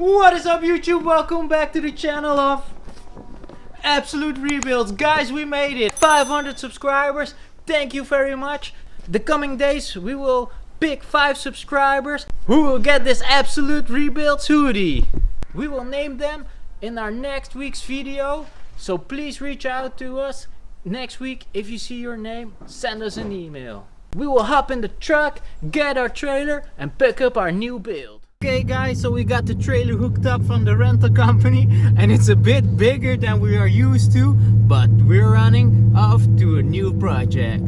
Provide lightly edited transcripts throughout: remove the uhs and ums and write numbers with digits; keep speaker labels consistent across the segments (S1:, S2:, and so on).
S1: What is up, YouTube? Welcome back to the channel of Absolute Rebuilds. Guys, we made it 500 subscribers. Thank you very much. The coming days we will pick 5 subscribers who will get this Absolute Rebuilds hoodie. We will name them in our next week's video, so please reach out to us next week. If you see your name, send us an email. We will hop in the truck, get our trailer and pick up our new build. Okay guys, so we got the trailer hooked up from the rental company and it's a bit bigger than we are used to, but we're running off to a new project.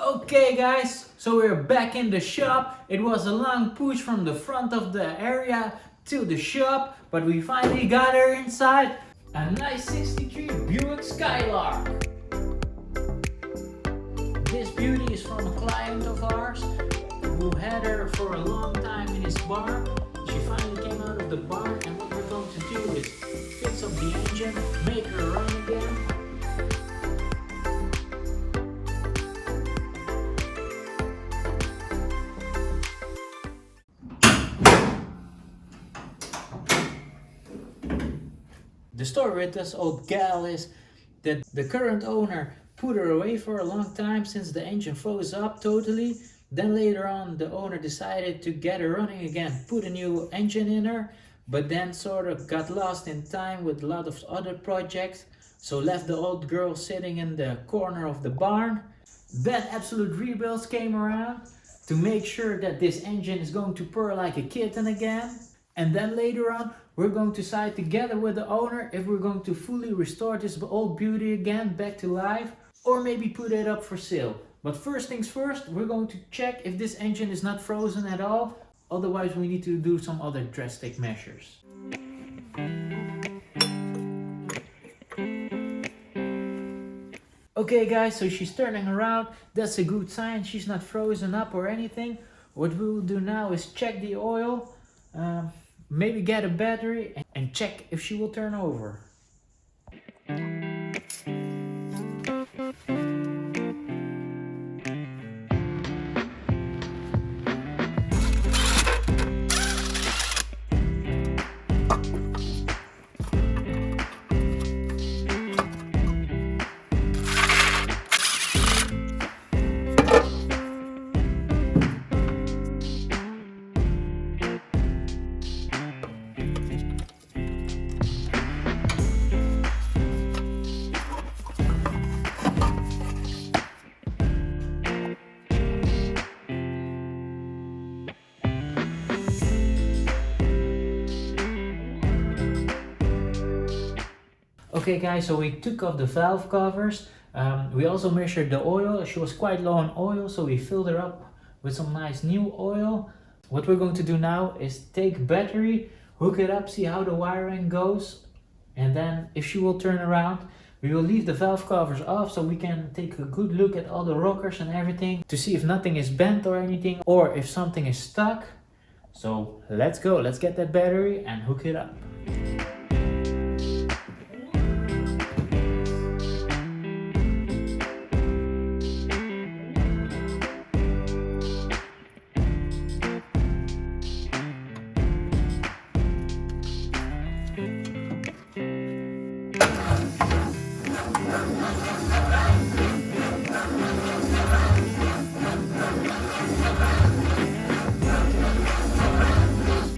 S1: Okay guys, so we're back in the shop. It was a long push from the front of the area to the shop, but we finally got her inside. A nice 63 Buick Skylark. This beauty is from a client of ours who had her for a long time in his barn. She finally came out of the barn, and what we're going to do is fix up the engine, make her run again. The story with this old gal is that the current owner put her away for a long time since the engine froze up totally. Then later on the owner decided to get her running again, put a new engine in her, but then sort of got lost in time with a lot of other projects, so left the old girl sitting in the corner of the barn. Then Absolute Rebuilds came around to make sure that this engine is going to purr like a kitten again. And then later on, we're going to decide together with the owner if we're going to fully restore this old beauty again back to life, or maybe put it up for sale. But first things first, we're going to check if this engine is not frozen at all. Otherwise, we need to do some other drastic measures. Okay guys, so she's turning around. That's a good sign. She's not frozen up or anything. What we will do now is check the oil. Maybe get a battery and check if she will turn over. Okay guys, so we took off the valve covers. We also measured the oil. She was quite low on oil, so we filled her up with some nice new oil. What we're going to do now is take battery, hook it up, see how the wiring goes, and then if she will turn around, we will leave the valve covers off so we can take a good look at all the rockers and everything to see if nothing is bent or anything, or if something is stuck. So let's go, let's get that battery and hook it up.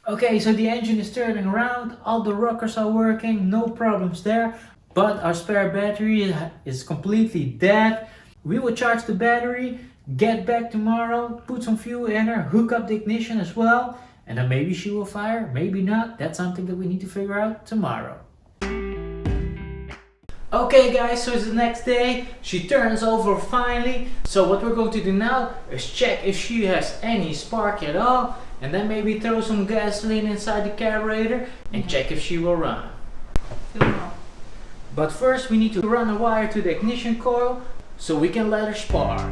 S1: Okay, so the engine is turning around, all the rockers are working, no problems there, but our spare battery is completely dead. We will charge the battery, get back tomorrow, put some fuel in her, hook up the ignition as well, and then maybe she will fire, maybe not. That's something that we need to figure out tomorrow. Okay guys, so it's the next day, she turns over finally. So what we're going to do now is check if she has any spark at all, and then maybe throw some gasoline inside the carburetor and check if she will run. But first we need to run a wire to the ignition coil so we can let her spark.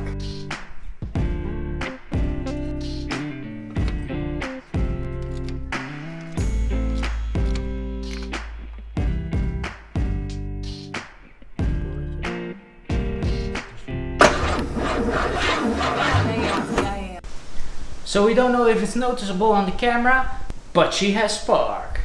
S1: So we don't know if it's noticeable on the camera, but she has spark.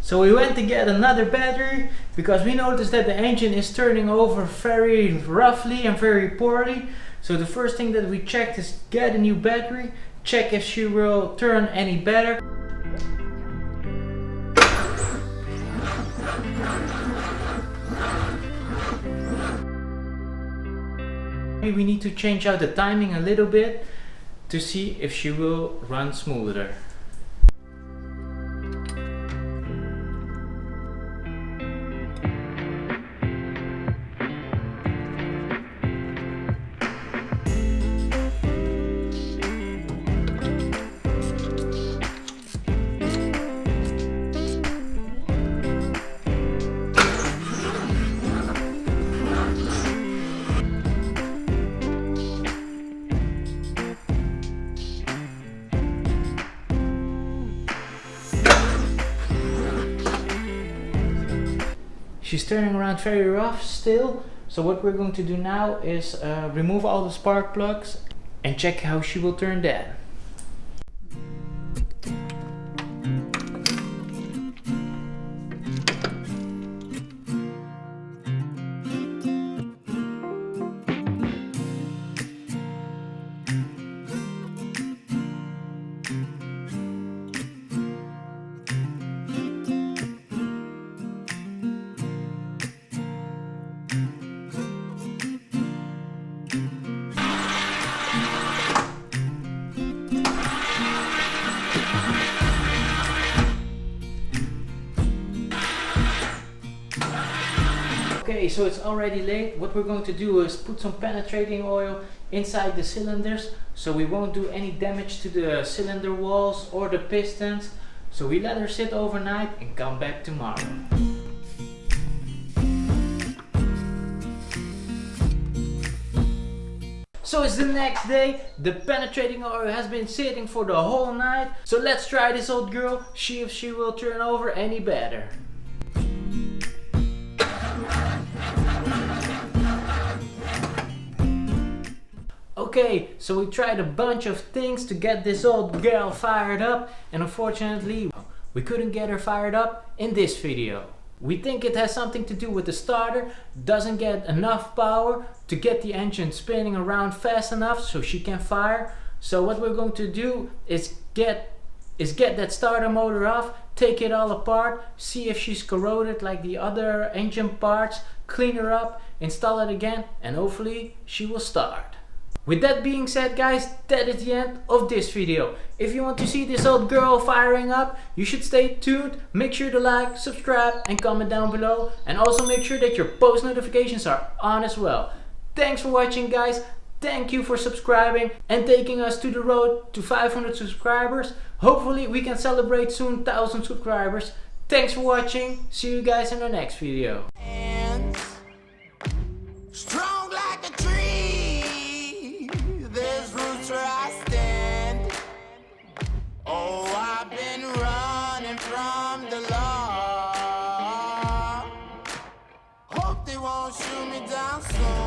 S1: So we went to get another battery because we noticed that the engine is turning over very roughly and very poorly. So the first thing that we checked is get a new battery, check if she will turn any better. We need to change out the timing a little bit to see if she will run smoother. She's turning around very rough still, so what we're going to do now is remove all the spark plugs and check how she will turn that. Okay, so it's already late. What we're going to do is put some penetrating oil inside the cylinders so we won't do any damage to the cylinder walls or the pistons. So we let her sit overnight and come back tomorrow. So it's the next day, the penetrating oil has been sitting for the whole night. So let's try this old girl, see if she will turn over any better. Okay, so we tried a bunch of things to get this old girl fired up, and unfortunately we couldn't get her fired up in this video. We think it has something to do with the starter, doesn't get enough power to get the engine spinning around fast enough so she can fire. So what we're going to do is get that starter motor off, take it all apart, see if she's corroded like the other engine parts, clean her up, install it again, and hopefully she will start. With that being said, guys, that is the end of this video. If you want to see this old girl firing up, you should stay tuned. Make sure to like, subscribe, and comment down below. And also make sure that your post notifications are on as well. Thanks for watching, guys. Thank you for subscribing and taking us to the road to 500 subscribers. Hopefully we can celebrate soon 1,000 subscribers. Thanks for watching. See you guys in the next video.
S2: Strong like a tree, there's roots where I stand. Oh, I've been running from the law. Hope they won't shoot me down soon.